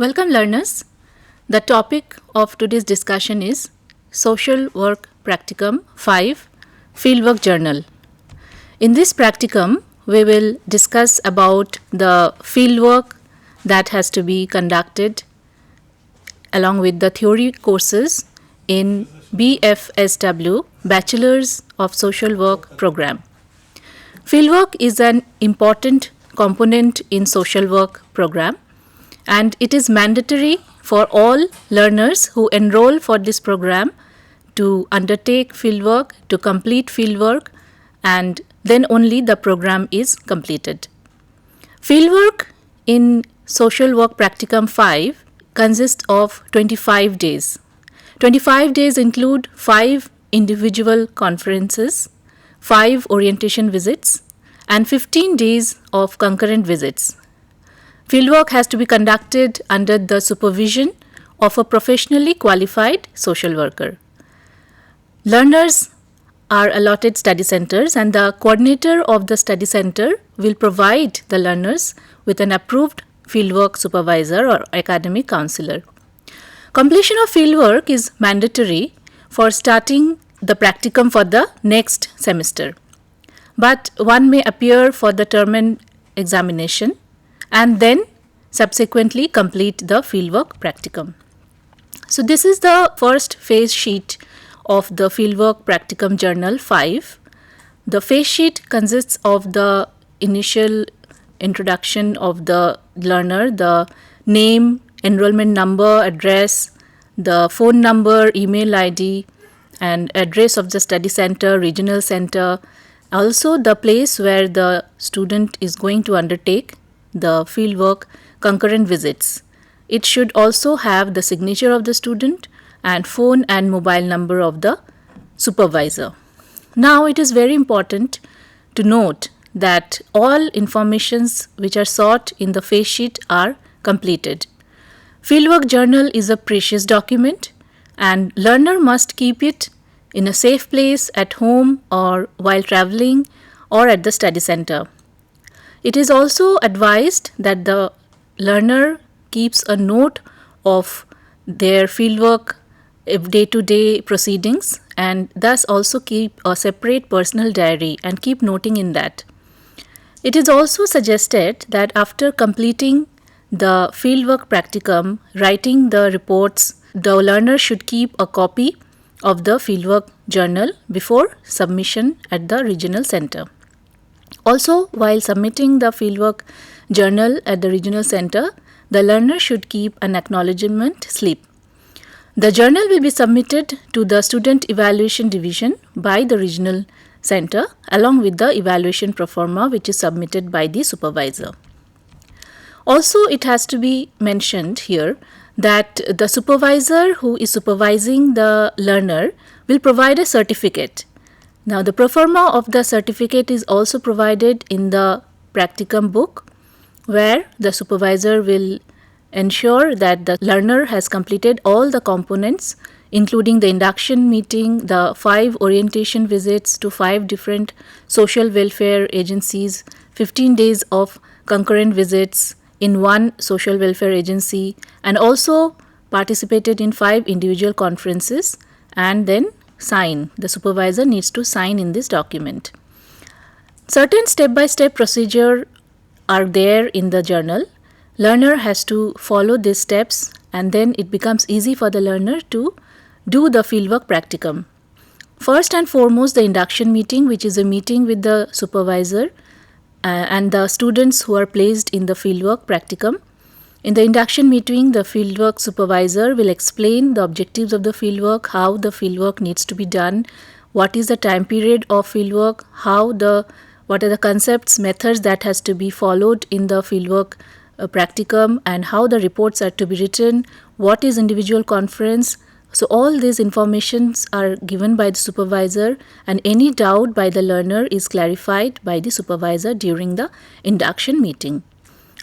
Welcome learners. The topic of today's discussion is Social Work Practicum 5 Fieldwork Journal. In this practicum, we will discuss about the fieldwork that has to be conducted along with the theory courses in BSWL Bachelor's of Social Work program. Fieldwork is an important component in social work program, and it is mandatory for all learners who enroll for this program to undertake fieldwork, to complete fieldwork, and then only the program is completed. Fieldwork in Social Work Practicum 5 consists of 25 days. 25 days include 5 individual conferences, 5 orientation visits, and 15 days of concurrent visits. Fieldwork has to be conducted under the supervision of a professionally qualified social worker. Learners are allotted study centers, and the coordinator of the study center will provide the learners with an approved fieldwork supervisor or academic counselor. Completion of fieldwork is mandatory for starting the practicum for the next semester, but one may appear for the term examination and then subsequently complete the fieldwork practicum. So this is the first phase sheet of the Fieldwork Practicum Journal 5. The phase sheet consists of the initial introduction of the learner, the name, enrollment number, address, the phone number, email ID, and address of the study center, regional center, also the place where the student is going to undertake the fieldwork concurrent visits. It should also have the signature of the student and phone and mobile number of the supervisor. Now it is very important to note that all informations which are sought in the phase sheet are completed. Fieldwork journal is a precious document, and learner must keep it in a safe place at home or while traveling or at the study center. It is also advised that the learner keeps a note of their fieldwork day-to-day proceedings, and thus also keep a separate personal diary and keep noting in that. It is also suggested that after completing the fieldwork practicum, writing the reports, the learner should keep a copy of the fieldwork journal before submission at the regional center. Also, while submitting the fieldwork journal at the regional center, the learner should keep an acknowledgement slip. The journal will be submitted to the Student Evaluation Division by the regional center along with the evaluation proforma, which is submitted by the supervisor. Also, it has to be mentioned here that the supervisor who is supervising the learner will provide a certificate. Now, the proforma of the certificate is also provided in the practicum book, where the supervisor will ensure that the learner has completed all the components, including the induction meeting, the 5 orientation visits to 5 different social welfare agencies, 15 days of concurrent visits in 1 social welfare agency, and also participated in 5 individual conferences, and then sign. The supervisor needs to sign in this document. Certain step-by-step procedure are there in the journal. Learner has to follow these steps, and then it becomes easy for the learner to do the fieldwork practicum. First and foremost, the induction meeting, which is a meeting with the supervisor and the students who are placed in the fieldwork practicum. In the induction meeting, the fieldwork supervisor will explain the objectives of the fieldwork, how the fieldwork needs to be done, what is the time period of fieldwork, what are the concepts, methods that has to be followed in the fieldwork practicum, and how the reports are to be written, what is individual conference. So all these informations are given by the supervisor, and any doubt by the learner is clarified by the supervisor during the induction meeting.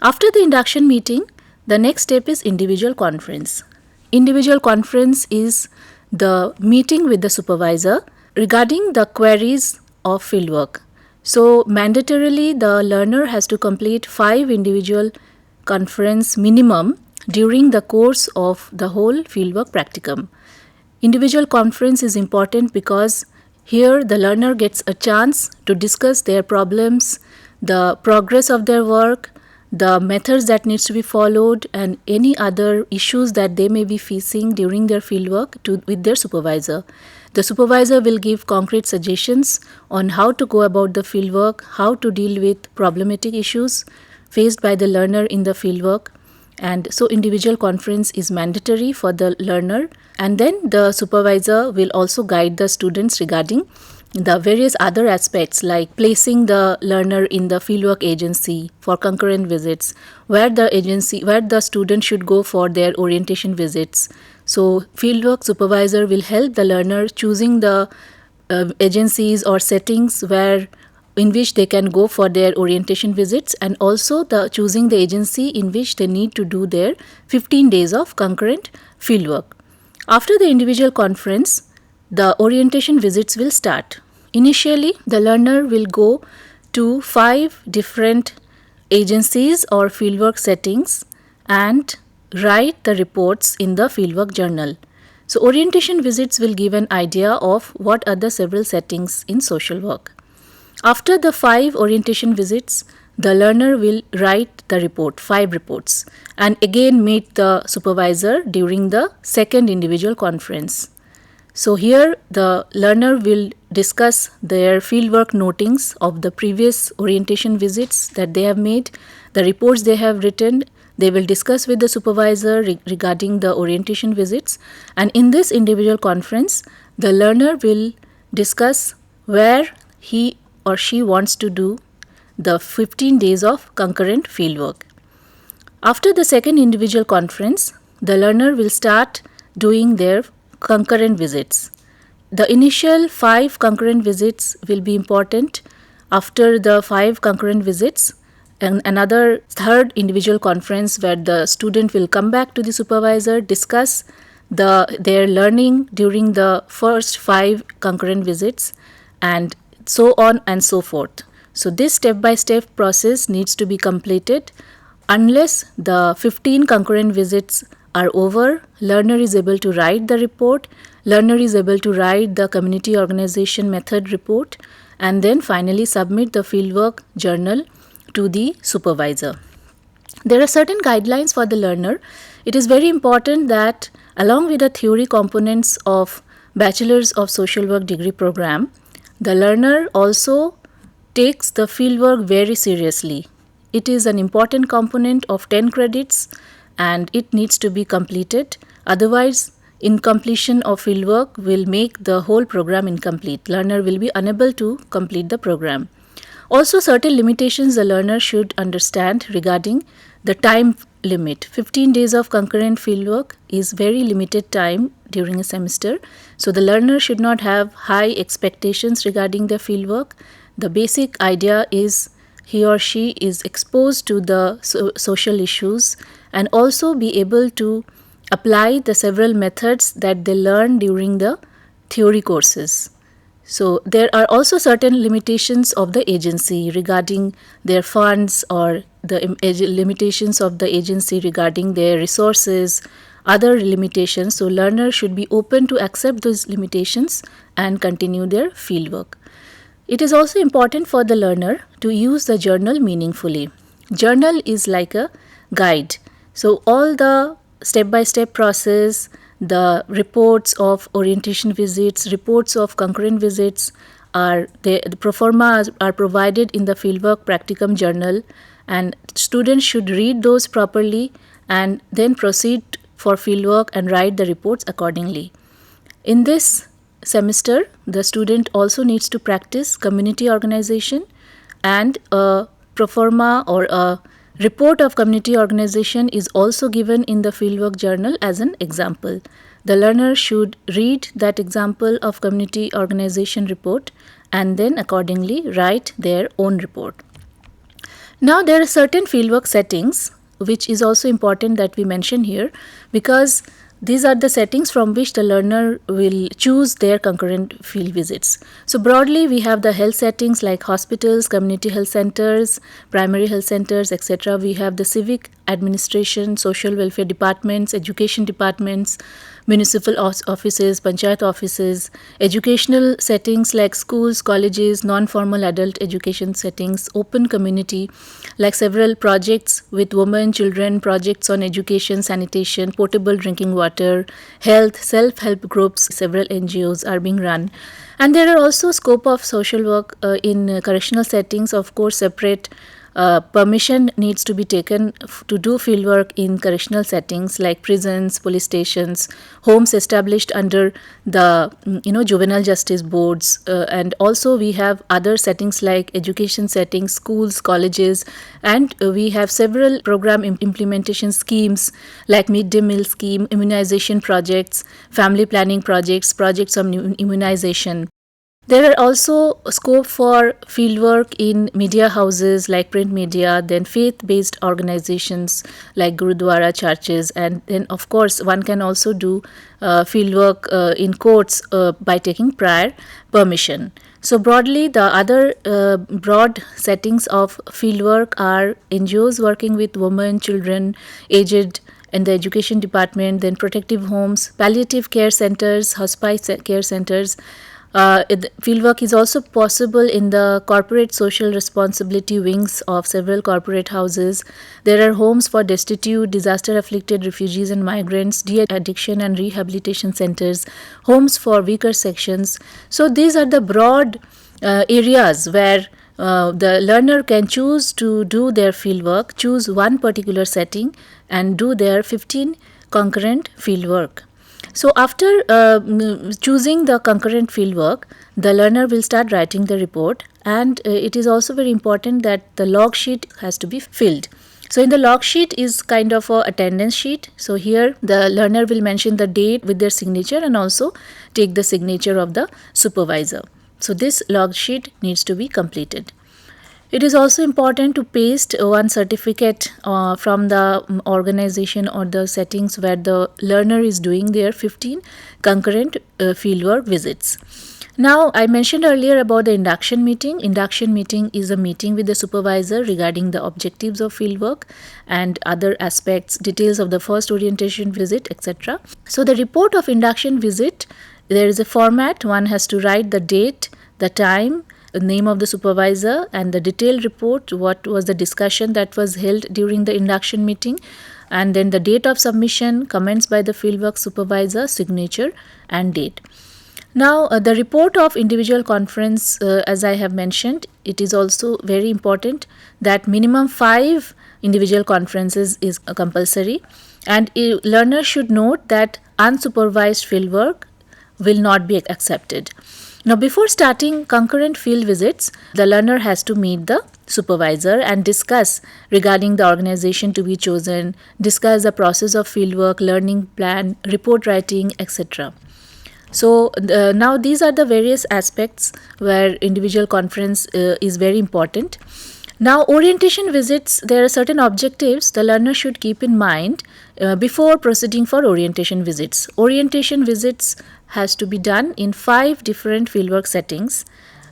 After the induction meeting, the next step is individual conference. Individual conference is the meeting with the supervisor regarding the queries of fieldwork. So mandatorily the learner has to complete 5 individual conference minimum during the course of the whole fieldwork practicum. Individual conference is important because here the learner gets a chance to discuss their problems, the progress of their work, the methods that needs to be followed, and any other issues that they may be facing during their fieldwork with their supervisor. The supervisor will give concrete suggestions on how to go about the fieldwork, how to deal with problematic issues faced by the learner in the fieldwork. And so individual conference is mandatory for the learner, and then the supervisor will also guide the students regarding the various other aspects like placing the learner in the fieldwork agency for concurrent visits, where the student should go for their orientation visits. So fieldwork supervisor will help the learner choosing the agencies or settings in which they can go for their orientation visits, and also the choosing the agency in which they need to do their 15 days of concurrent fieldwork. After the individual conference, the orientation visits will start. Initially, the learner will go to 5 different agencies or fieldwork settings and write the reports in the fieldwork journal. So orientation visits will give an idea of what are the several settings in social work. After the 5 orientation visits, the learner will write the report, 5 reports, and again meet the supervisor during the second individual conference. So here the learner will discuss their fieldwork notings of the previous orientation visits that they have made, the reports they have written. They will discuss with the supervisor regarding the orientation visits, and in this individual conference, the learner will discuss where he or she wants to do the 15 days of concurrent fieldwork. After the second individual conference, the learner will start doing their concurrent visits. The initial 5 concurrent visits will be important. After the 5 concurrent visits, and another third individual conference where the student will come back to the supervisor, discuss their learning during the first 5 concurrent visits, and so on and so forth. So this step-by-step process needs to be completed. Unless the 15 concurrent visits are over, learner is able to write the report, learner is able to write the community organization method report, and then finally submit the fieldwork journal to the supervisor. There are certain guidelines for the learner. It is very important that along with the theory components of Bachelor's of Social Work degree program, the learner also takes the fieldwork very seriously. It is an important component of 10 credits and it needs to be completed. Otherwise, incompletion of fieldwork will make the whole program incomplete. Learner will be unable to complete the program. Also, certain limitations the learner should understand regarding the time limit. 15 days of concurrent fieldwork is very limited time during a semester. So, the learner should not have high expectations regarding the fieldwork. The basic idea is he or she is exposed to the social issues and also be able to apply the several methods that they learn during the theory courses. So, there are also certain limitations of the agency regarding their funds or the limitations of the agency regarding their resources, other limitations. So, learners should be open to accept those limitations and continue their fieldwork. It is also important for the learner to use the journal meaningfully. Journal is like a guide. So, all the step-by-step process, the reports of orientation visits, reports of concurrent visits the pro forma are provided in the Fieldwork Practicum journal, and students should read those properly and then proceed for fieldwork and write the reports accordingly. In this semester, the student also needs to practice community organization, and a pro forma or a report of community organization is also given in the Fieldwork journal as an example. The learner should read that example of community organization report and then accordingly write their own report. Now, there are certain fieldwork settings which is also important that we mention here, because these are the settings from which the learner will choose their concurrent field visits. So, broadly we have the health settings like hospitals, community health centers, primary health centers, etc. We have the civic administration, social welfare departments, education departments, municipal offices, panchayat offices, educational settings like schools, colleges, non-formal adult education settings, open community, like several projects with women, children, projects on education, sanitation, potable drinking water, health, self-help groups, several NGOs are being run. And there are also scope of social work in correctional settings. Of course, separate permission needs to be taken to do fieldwork in correctional settings like prisons, police stations, homes established under the juvenile justice boards, and also we have other settings like education settings, schools, colleges, and we have several program implementation schemes like midday meal scheme, immunization projects, family planning projects, projects on immunization. There are also scope for fieldwork in media houses like print media, then faith-based organizations like Gurudwara, churches, and then of course one can also do fieldwork in courts by taking prior permission. So broadly, the other broad settings of fieldwork are NGOs working with women, children, aged, in the education department, then protective homes, palliative care centers, hospice care centers. Fieldwork is also possible in the corporate social responsibility wings of several corporate houses. There are homes for destitute, disaster-afflicted refugees and migrants, de-addiction and rehabilitation centers, homes for weaker sections. So these are the broad areas where the learner can choose to do their fieldwork, choose one particular setting and do their 15 concurrent fieldwork. So after choosing the concurrent fieldwork, the learner will start writing the report, and it is also very important that the log sheet has to be filled. So in the log sheet is kind of a attendance sheet. So here the learner will mention the date with their signature and also take the signature of the supervisor. So this log sheet needs to be completed. It is also important to paste one certificate from the organization or the settings where the learner is doing their 15 concurrent fieldwork visits. Now, I mentioned earlier about the induction meeting. Induction meeting is a meeting with the supervisor regarding the objectives of fieldwork and other aspects, details of the first orientation visit, etc. So, the report of induction visit, there is a format. One has to write the date, the time, name of the supervisor, and the detailed report, what was the discussion that was held during the induction meeting, and then the date of submission, comments by the fieldwork supervisor, signature and date. Now the report of individual conference, as I have mentioned, it is also very important that minimum 5 individual conferences is compulsory, and a learner should note that unsupervised fieldwork will not be accepted. Now, before starting concurrent field visits, the learner has to meet the supervisor and discuss regarding the organization to be chosen, discuss the process of fieldwork, learning plan, report writing, etc. So, now these are the various aspects where individual conference is very important. Now, orientation visits, there are certain objectives the learner should keep in mind before proceeding for orientation visits. Orientation visits has to be done in 5 different fieldwork settings.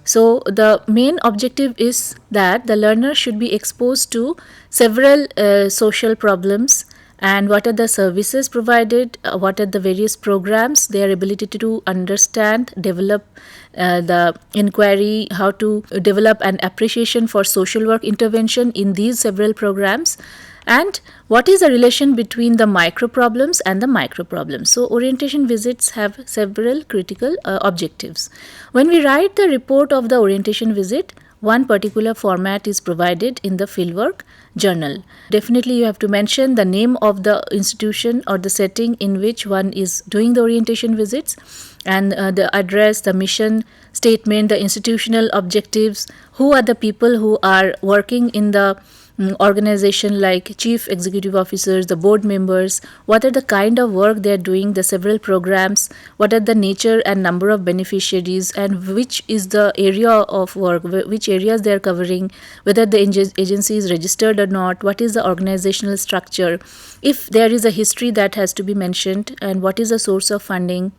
So, the main objective is that the learner should be exposed to several social problems and what are the services provided, what are the various programs, their ability to understand, develop the inquiry, how to develop an appreciation for social work intervention in these several programs, and what is the relation between the micro problems and the micro problems. So, orientation visits have several critical objectives. When we write the report of the orientation visit, one particular format is provided in the fieldwork journal. Definitely you have to mention the name of the institution or the setting in which one is doing the orientation visits, and the address, the mission statement, the institutional objectives, who are the people who are working in the organization like chief executive officers, the board members, what are the kind of work they are doing, the several programs, what are the nature and number of beneficiaries, and which is the area of work, which areas they are covering, whether the agency is registered or not, what is the organizational structure, if there is a history that has to be mentioned, and what is the source of funding.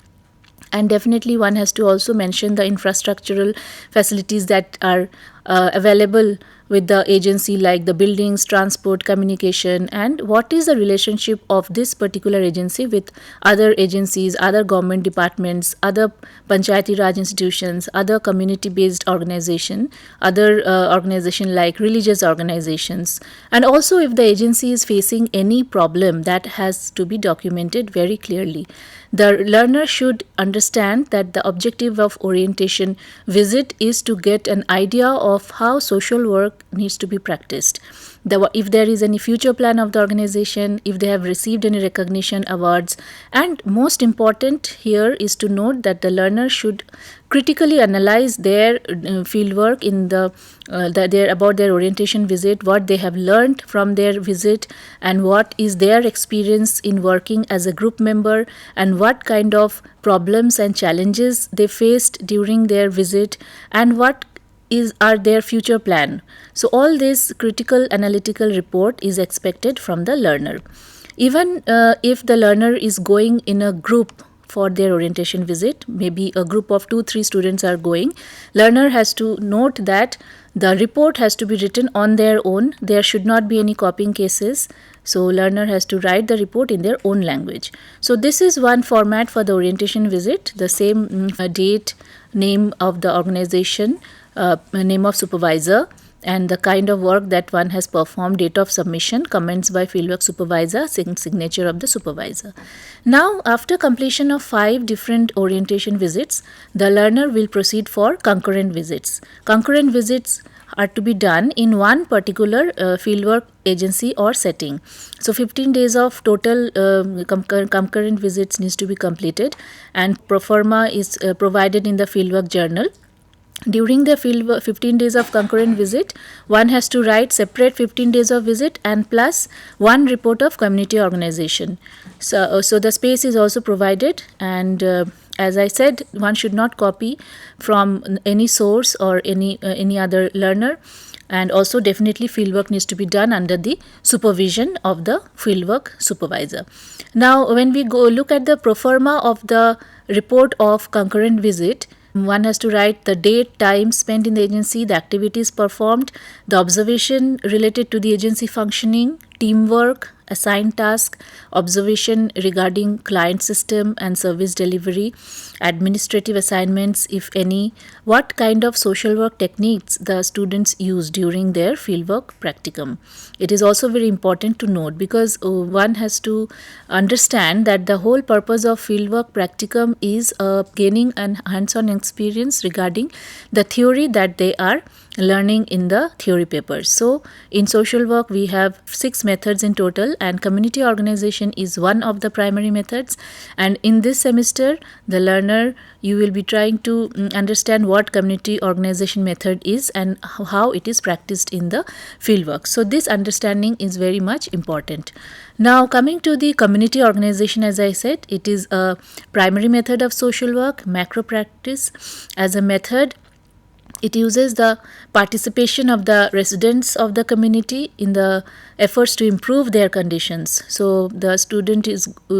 And definitely one has to also mention the infrastructural facilities that are available with the agency like the buildings, transport, communication, and what is the relationship of this particular agency with other agencies, other government departments, other Panchayati Raj institutions, other community-based organization, other organization like religious organizations, and also if the agency is facing any problem that has to be documented very clearly. The learner should understand that the objective of orientation visit is to get an idea of how social work needs to be practiced. If there is any future plan of the organization, if they have received any recognition awards, and most important here is to note that the learner should critically analyze their fieldwork in about their orientation visit, what they have learned from their visit, and what is their experience in working as a group member, and what kind of problems and challenges they faced during their visit, and what are their future plan. So all this critical analytical report is expected from the learner. Even if the learner is going in a group for their orientation visit, maybe a group of 2-3 students are going, learner has to note that the report has to be written on their own. There should not be any copying cases. So learner has to write the report in their own language. So this is one format for the orientation visit, the same date, name of the organization, name of supervisor, and the kind of work that one has performed, date of submission, comments by fieldwork supervisor, signature of the supervisor. Now, after completion of 5 different orientation visits, the learner will proceed for concurrent visits. Concurrent visits are to be done in one particular fieldwork agency or setting. So 15 days of total concurrent visits needs to be completed, and pro forma is provided in the fieldwork journal. During the 15 days of concurrent visit, one has to write separate 15 days of visit and plus one report of community organization. So the space is also provided, and as I said, one should not copy from any source or any other learner, and also definitely fieldwork needs to be done under the supervision of the fieldwork supervisor. Now, when we go look at the pro forma of the report of concurrent visit, one has to write the date, time spent in the agency, the activities performed, the observation related to the agency functioning, teamwork, assigned task, observation regarding client system and service delivery, administrative assignments if any, what kind of social work techniques the students use during their fieldwork practicum. It is also very important to note, because one has to understand that the whole purpose of fieldwork practicum is gaining an hands-on experience regarding the theory that they are learning in the theory papers. So in social work we have 6 methods in total, and community organization is one of the primary methods, and in this semester the learner, you will be trying to understand what community organization method is and how it is practiced in the fieldwork. So this understanding is very much important. Now coming to the community organization, as I said, it is a primary method of social work, macro practice. As a method, it uses the participation of the residents of the community in the efforts to improve their conditions. So the student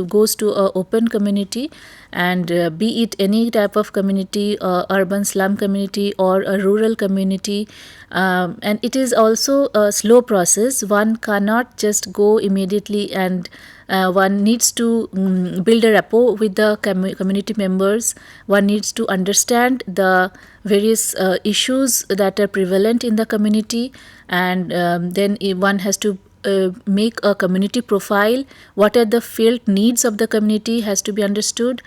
goes to an open community, and be it any type of community, urban slum community or a rural community, and it is also a slow process. One cannot just go immediately, and one needs to build a rapport with the community members. One needs to understand the various issues that are prevalent in the community, and then one has to make a community profile. What are the felt needs of the community has to be understood,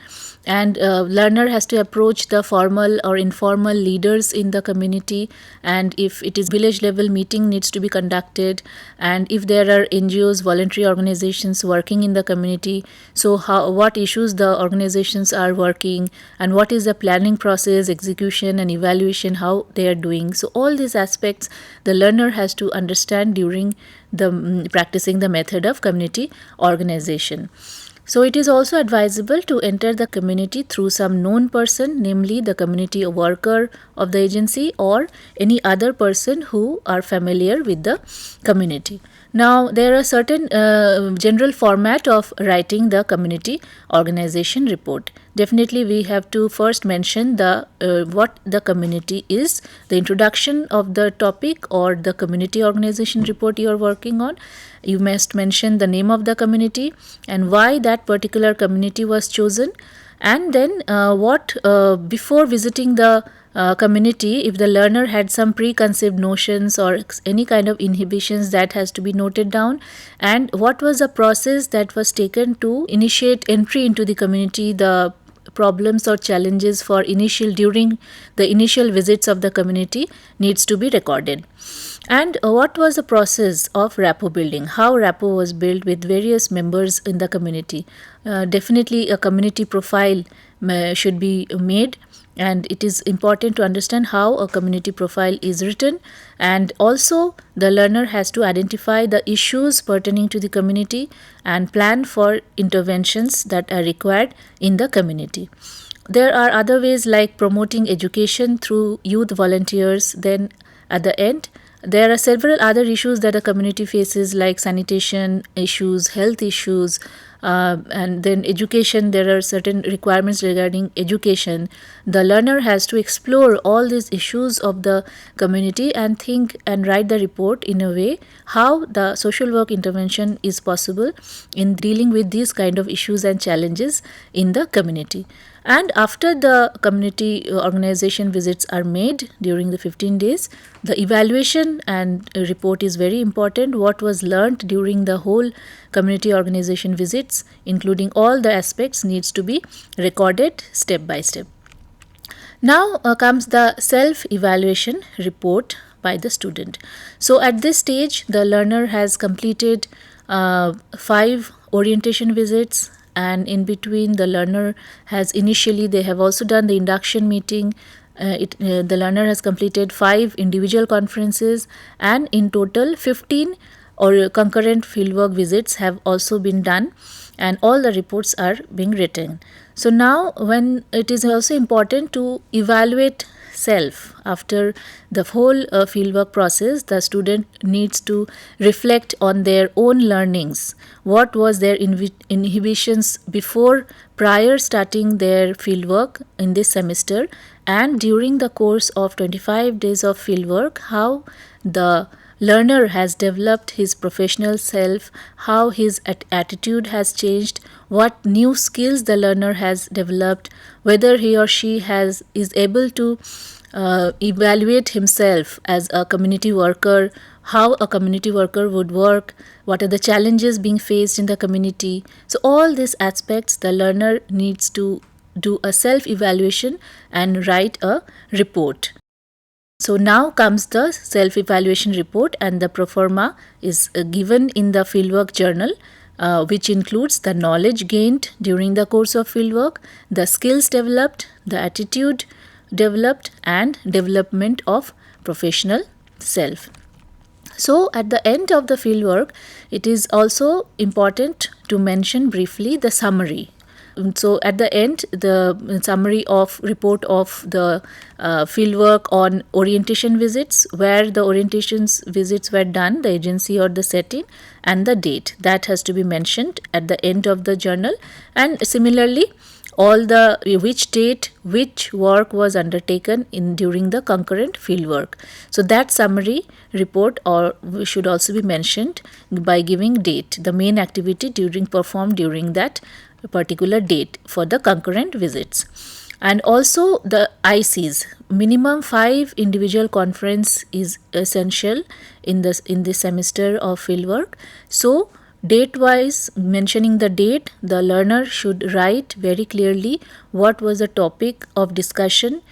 and learner has to approach the formal or informal leaders in the community, and if it is village level meeting needs to be conducted, and if there are NGOs, voluntary organizations working in the community, so what issues the organizations are working, and what is the planning process, execution and evaluation, how they are doing. So all these aspects the learner has to understand during the practicing the method of community organization. So it is also advisable to enter the community through some known person, namely the community worker of the agency or any other person who are familiar with the community. Now there are certain general format of writing the community organization report. definitely we have to first mention the what the community is, the introduction of the topic or the community organization report you are working on. You must mention the name of the community and why that particular community was chosen, and then before visiting the community, if the learner had some preconceived notions or any kind of inhibitions, that has to be noted down, and what was the process that was taken to initiate entry into the community, the problems or challenges for during the initial visits of the community needs to be recorded. And what was the process of rapport building, how rapport was built with various members in the community. Definitely a community profile should be made, and it is important to understand how a community profile is written, and also the learner has to identify the issues pertaining to the community and plan for interventions that are required in the community. There are other ways like promoting education through youth volunteers. Then at the end, there are several other issues that a community faces, like sanitation issues, health issues, and then education. There are certain requirements regarding education. The learner has to explore all these issues of the community and think and write the report in a way how the social work intervention is possible in dealing with these kind of issues and challenges in the community. And after the community organization visits are made during the 15 days, the evaluation and report is very important. What was learnt during the whole community organization visits, including all the aspects, needs to be recorded step by step. Now comes the self-evaluation report by the student. So at this stage, the learner has completed 5 orientation visits, and in between the learner has they have also done the induction meeting. The learner has completed 5 individual conferences, and in total 15 or concurrent fieldwork visits have also been done, and all the reports are being written. So now, when it is also important to evaluate self after the whole fieldwork process, the student needs to reflect on their own learnings. What was their inhibitions prior starting their fieldwork in this semester, and during the course of 25 days of fieldwork, how the learner has developed his professional self, how his attitude has changed, what new skills the learner has developed, whether he or she is able to evaluate himself as a community worker, how a community worker would work, what are the challenges being faced in the community. So all these aspects, the learner needs to do a self-evaluation and write a report. So now comes the self-evaluation report, and the proforma is given in the fieldwork journal, which includes the knowledge gained during the course of fieldwork, the skills developed, the attitude developed, and development of professional self. So at the end of the fieldwork, it is also important to mention briefly the summary. So at the end, the summary of report of the fieldwork on orientation visits, where the orientations visits were done, the agency or the setting, and the date, that has to be mentioned at the end of the journal. And similarly, all the which date which work was undertaken during the concurrent fieldwork. So that summary report should also be mentioned by giving date, the main activity performed during that particular date for the concurrent visits. And also the ICs, minimum 5 individual conference is essential in this semester of fieldwork. So date wise, mentioning the date, the learner should write very clearly what was the topic of discussion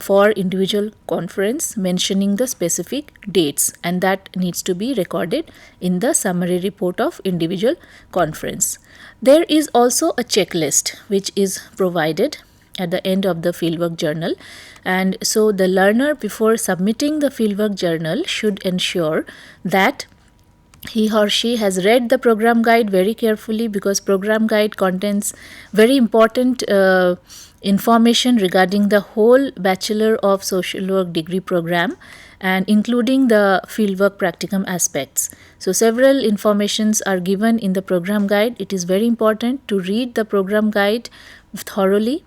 for individual conference, mentioning the specific dates, and that needs to be recorded in the summary report of individual conference. There is also a checklist which is provided at the end of the fieldwork journal, and so the learner, before submitting the fieldwork journal, should ensure that he or she has read the program guide very carefully, because program guide contains very important information regarding the whole Bachelor of Social Work degree program, and including the fieldwork practicum aspects. So several informations are given in the program guide. It is very important to read the program guide thoroughly,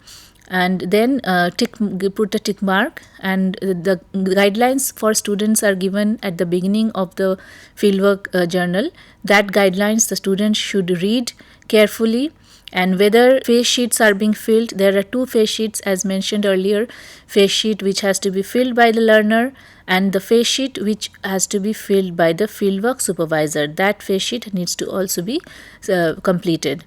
and then put a tick mark, and the guidelines for students are given at the beginning of the fieldwork journal. That guidelines the students should read carefully, and whether face sheets are being filled. There are two face sheets as mentioned earlier, face sheet which has to be filled by the learner and the face sheet which has to be filled by the fieldwork supervisor. That face sheet needs to also be completed.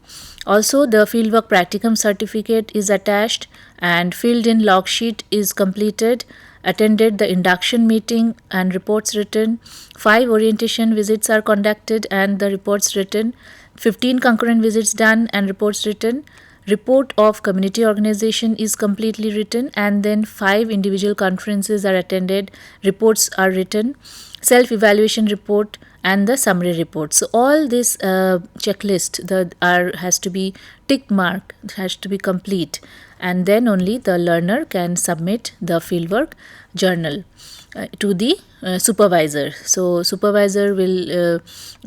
Also, the fieldwork practicum certificate is attached, and filled in log sheet is completed, attended the induction meeting and reports written, 5 orientation visits are conducted and the reports written, 15 concurrent visits done and reports written, report of community organization is completely written, and then 5 individual conferences are attended, reports are written, self-evaluation report and the summary report. So all this checklist has to be tick mark, has to be complete, and then only the learner can submit the fieldwork journal to the supervisor. So supervisor will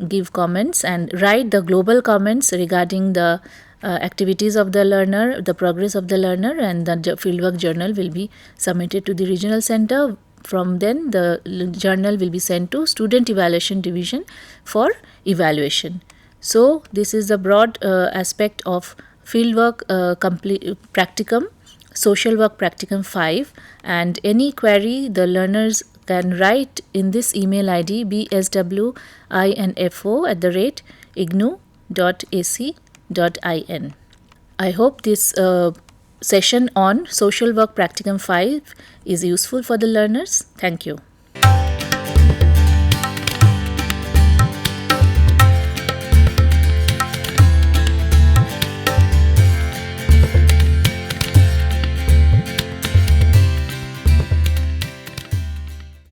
give comments and write the global comments regarding the activities of the learner, the progress of the learner, and the fieldwork journal will be submitted to the regional center. From then the journal will be sent to student evaluation division for evaluation. So this is the broad aspect of fieldwork practicum, social work practicum 5, and any query the learners can write in this email ID bswinfo@ignou.ac.in. I hope this session on social work practicum 5 is useful for the learners. Thank you.